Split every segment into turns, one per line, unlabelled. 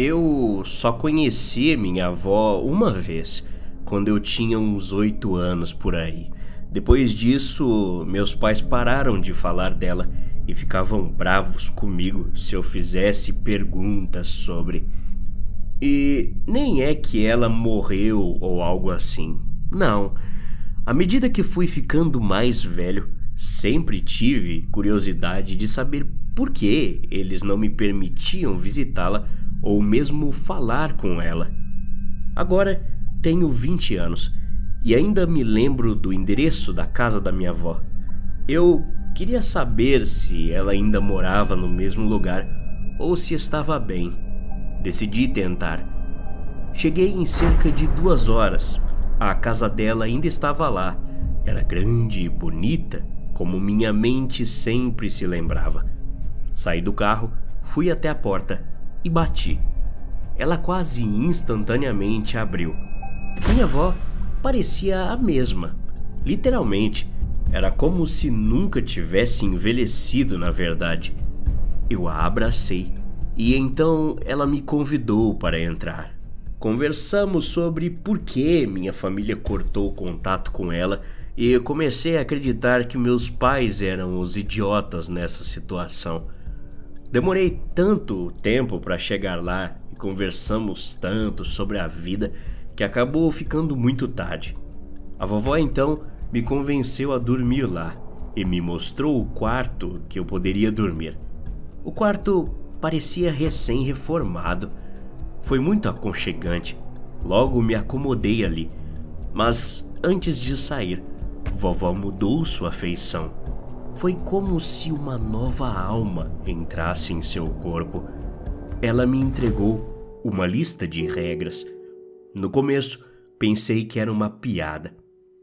Eu só conheci minha avó uma vez, quando eu tinha uns 8 anos por aí. Depois disso, meus pais pararam de falar dela e ficavam bravos comigo se eu fizesse perguntas sobre. E nem é que ela morreu ou algo assim. Não. À medida que fui ficando mais velho, sempre tive curiosidade de saber por que eles não me permitiam visitá-la ou mesmo falar com ela. Agora tenho 20 anos e ainda me lembro do endereço da casa da minha avó. Eu queria saber se ela ainda morava no mesmo lugar ou se estava bem. Decidi tentar. Cheguei em cerca de 2 horas. A casa dela ainda estava lá. Era grande e bonita, como minha mente sempre se lembrava. Saí do carro, fui até a porta e bati. Ela quase instantaneamente abriu. Minha avó parecia a mesma. Literalmente, era como se nunca tivesse envelhecido, na verdade. Eu a abracei e então ela me convidou para entrar. Conversamos sobre por que minha família cortou o contato com ela e eu comecei a acreditar que meus pais eram os idiotas nessa situação. Demorei tanto tempo para chegar lá e conversamos tanto sobre a vida que acabou ficando muito tarde. A vovó então me convenceu a dormir lá e me mostrou o quarto que eu poderia dormir. O quarto parecia recém-reformado. Foi muito aconchegante. Logo me acomodei ali. Mas antes de sair, vovó mudou sua feição. Foi como se uma nova alma entrasse em seu corpo. Ela me entregou uma lista de regras. No começo, pensei que era uma piada,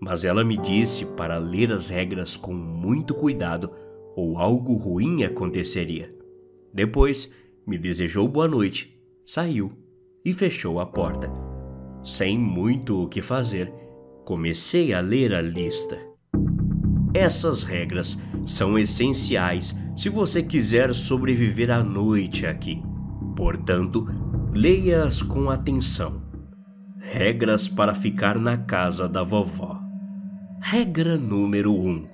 mas ela me disse para ler as regras com muito cuidado ou algo ruim aconteceria. Depois, me desejou boa noite, saiu e fechou a porta. Sem muito o que fazer, comecei a ler a lista. Essas regras são essenciais se você quiser sobreviver à noite aqui. Portanto, leia-as com atenção. Regras para ficar na casa da vovó. Regra número 1.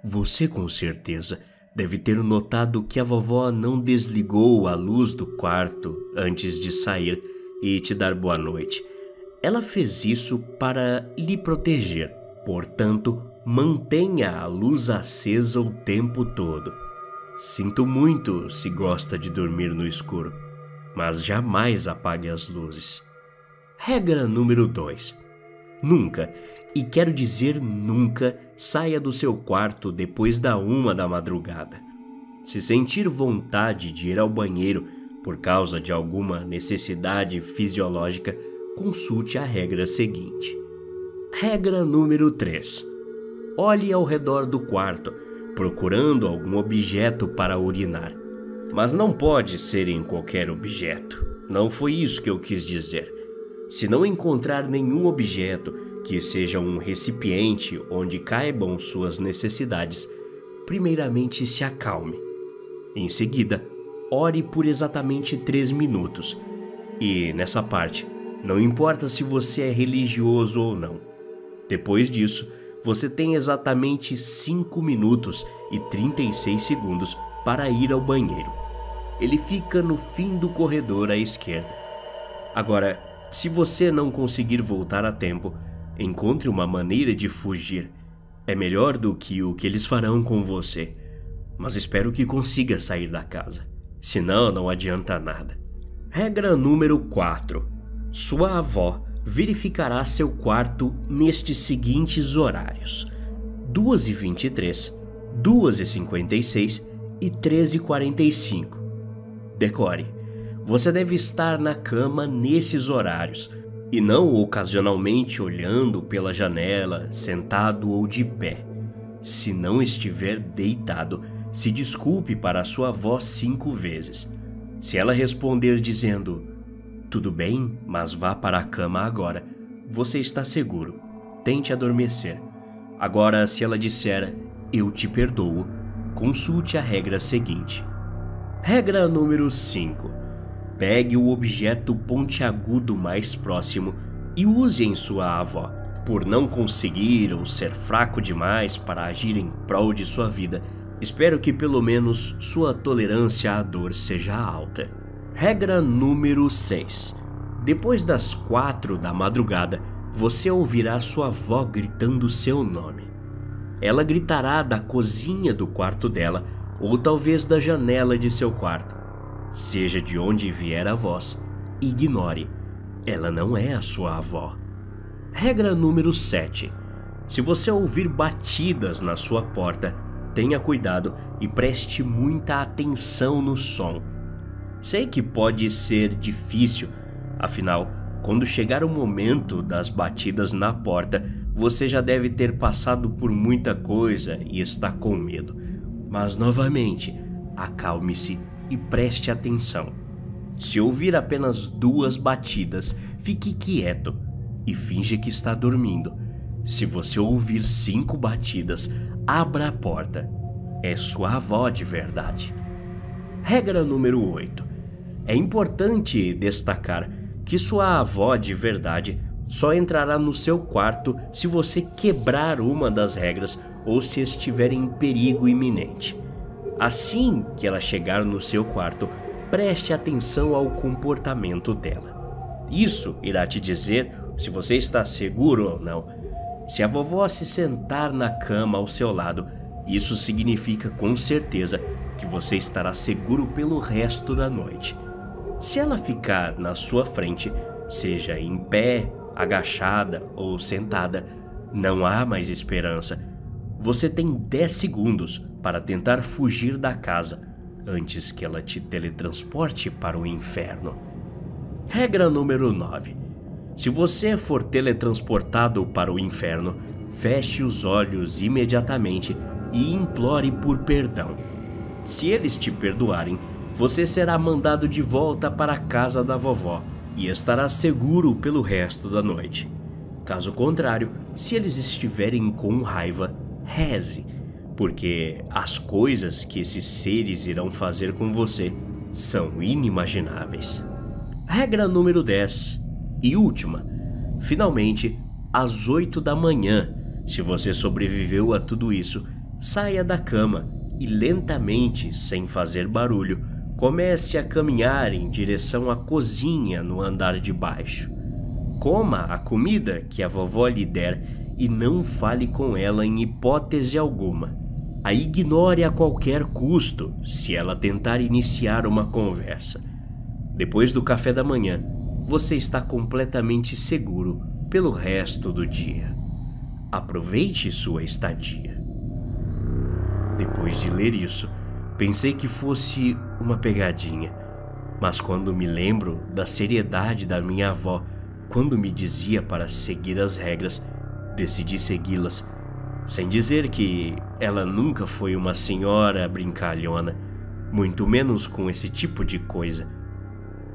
Você com certeza deve ter notado que a vovó não desligou a luz do quarto antes de sair e te dar boa noite. Ela fez isso para lhe proteger. Portanto, mantenha a luz acesa o tempo todo. Sinto muito se gosta de dormir no escuro, mas jamais apague as luzes. Regra número 2. Nunca, e quero dizer nunca, saia do seu quarto depois da 1 da madrugada. Se sentir vontade de ir ao banheiro por causa de alguma necessidade fisiológica, consulte a regra seguinte. Regra número 3. Olhe ao redor do quarto, procurando algum objeto para urinar. Mas não pode ser em qualquer objeto. Não foi isso que eu quis dizer. Se não encontrar nenhum objeto que seja um recipiente onde caibam suas necessidades, primeiramente se acalme. Em seguida, ore por exatamente 3 minutos. E nessa parte, não importa se você é religioso ou não. Depois disso, você tem exatamente 5 minutos e 36 segundos para ir ao banheiro. Ele fica no fim do corredor à esquerda. Agora, se você não conseguir voltar a tempo, encontre uma maneira de fugir. É melhor do que o que eles farão com você. Mas espero que consiga sair da casa. Senão, não adianta nada. Regra número 4. Sua avó verificará seu quarto nestes seguintes horários: 2h23, 2h56 e 13h45. Decore, você deve estar na cama nesses horários e não ocasionalmente olhando pela janela, sentado ou de pé. Se não estiver deitado, se desculpe para sua avó 5 vezes. Se ela responder dizendo "Tudo bem, mas vá para a cama agora", você está seguro. Tente adormecer. Agora, se ela disser "Eu te perdoo", consulte a regra seguinte. Regra número 5. Pegue o objeto pontiagudo mais próximo e use em sua avó. Por não conseguir ou ser fraco demais para agir em prol de sua vida, espero que pelo menos sua tolerância à dor seja alta. Regra número 6. Depois das 4 da madrugada, você ouvirá sua avó gritando seu nome. Ela gritará da cozinha do quarto dela ou talvez da janela de seu quarto. Seja de onde vier a voz, ignore. Ela não é a sua avó. Regra número 7. Se você ouvir batidas na sua porta, tenha cuidado e preste muita atenção no som. Sei que pode ser difícil, afinal, quando chegar o momento das batidas na porta, você já deve ter passado por muita coisa e está com medo. Mas novamente, acalme-se e preste atenção. Se ouvir apenas 2 batidas, fique quieto e finge que está dormindo. Se você ouvir 5 batidas, abra a porta. É sua avó de verdade. Regra número 8. É importante destacar que sua avó de verdade só entrará no seu quarto se você quebrar uma das regras ou se estiver em perigo iminente. Assim que ela chegar no seu quarto, preste atenção ao comportamento dela. Isso irá te dizer se você está seguro ou não. Se a vovó se sentar na cama ao seu lado, isso significa com certeza que você estará seguro pelo resto da noite. Se ela ficar na sua frente, seja em pé, agachada ou sentada, não há mais esperança. Você tem 10 segundos para tentar fugir da casa antes que ela te teletransporte para o inferno. Regra número 9. Se você for teletransportado para o inferno, feche os olhos imediatamente e implore por perdão. Se eles te perdoarem, você será mandado de volta para a casa da vovó e estará seguro pelo resto da noite. Caso contrário, se eles estiverem com raiva, reze, porque as coisas que esses seres irão fazer com você são inimagináveis. Regra número 10 e última. Finalmente, às 8 da manhã, se você sobreviveu a tudo isso, saia da cama e lentamente, sem fazer barulho, comece a caminhar em direção à cozinha no andar de baixo. Coma a comida que a vovó lhe der e não fale com ela em hipótese alguma. A ignore a qualquer custo se ela tentar iniciar uma conversa. Depois do café da manhã, você está completamente seguro pelo resto do dia. Aproveite sua estadia. Depois de ler isso, pensei que fosse uma pegadinha, mas quando me lembro da seriedade da minha avó, quando me dizia para seguir as regras, decidi segui-las, sem dizer que ela nunca foi uma senhora brincalhona, muito menos com esse tipo de coisa.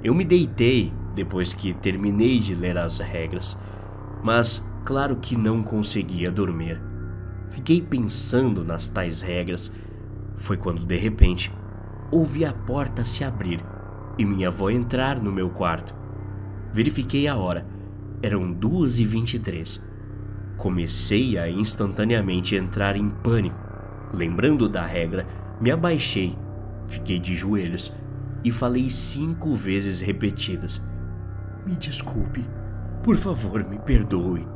Eu me deitei depois que terminei de ler as regras, mas claro que não conseguia dormir. Fiquei pensando nas tais regras. Foi quando de repente ouvi a porta se abrir e minha avó entrar no meu quarto. Verifiquei a hora, eram 2h23. Comecei a instantaneamente entrar em pânico. Lembrando da regra, me abaixei, fiquei de joelhos e falei 5 vezes repetidas: "Me desculpe, por favor, me perdoe."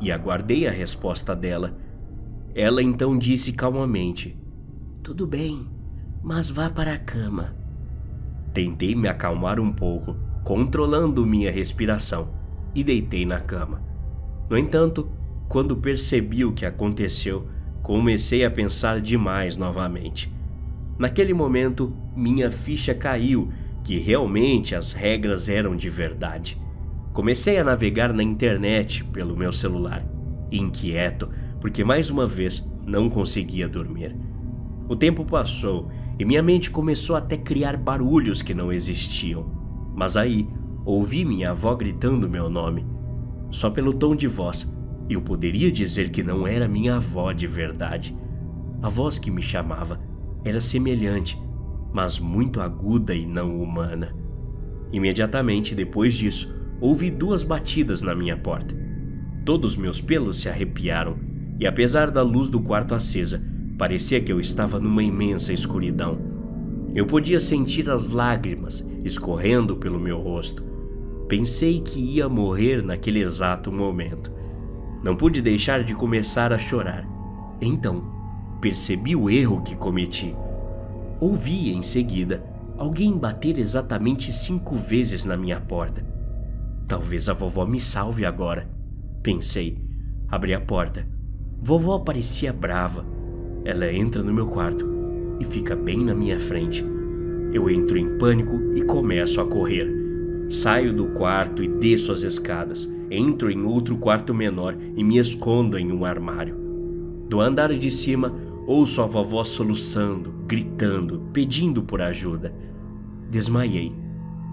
E aguardei a resposta dela. Ela então disse calmamente: "Tudo bem, mas vá para a cama." Tentei me acalmar um pouco, controlando minha respiração, e deitei na cama. No entanto, quando percebi o que aconteceu, comecei a pensar demais novamente. Naquele momento, minha ficha caiu que realmente as regras eram de verdade. Comecei a navegar na internet pelo meu celular, inquieto, porque mais uma vez não conseguia dormir. O tempo passou e minha mente começou até a criar barulhos que não existiam. Mas aí, ouvi minha avó gritando meu nome. Só pelo tom de voz, eu poderia dizer que não era minha avó de verdade. A voz que me chamava era semelhante, mas muito aguda e não humana. Imediatamente depois disso, ouvi 2 batidas na minha porta. Todos meus pelos se arrepiaram e, apesar da luz do quarto acesa, parecia que eu estava numa imensa escuridão. Eu podia sentir as lágrimas escorrendo pelo meu rosto. Pensei que ia morrer naquele exato momento. Não pude deixar de começar a chorar. Então, percebi o erro que cometi. Ouvi em seguida alguém bater exatamente 5 vezes na minha porta. Talvez a vovó me salve agora, pensei. Abri a porta. Vovó parecia brava. Ela entra no meu quarto e fica bem na minha frente. Eu entro em pânico e começo a correr. Saio do quarto e desço as escadas. Entro em outro quarto menor e me escondo em um armário. Do andar de cima, ouço a vovó soluçando, gritando, pedindo por ajuda. Desmaiei,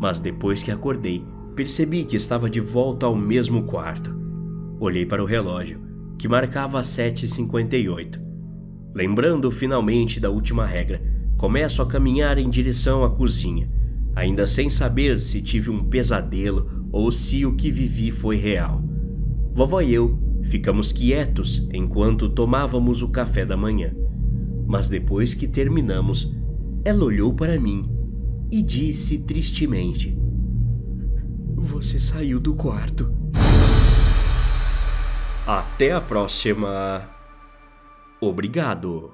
mas depois que acordei, percebi que estava de volta ao mesmo quarto. Olhei para o relógio, que marcava as 7h58. Lembrando finalmente da última regra, começo a caminhar em direção à cozinha, ainda sem saber se tive um pesadelo ou se o que vivi foi real. Vovó e eu ficamos quietos enquanto tomávamos o café da manhã. Mas depois que terminamos, ela olhou para mim e disse tristemente: "Você saiu do quarto." Até a próxima. Obrigado.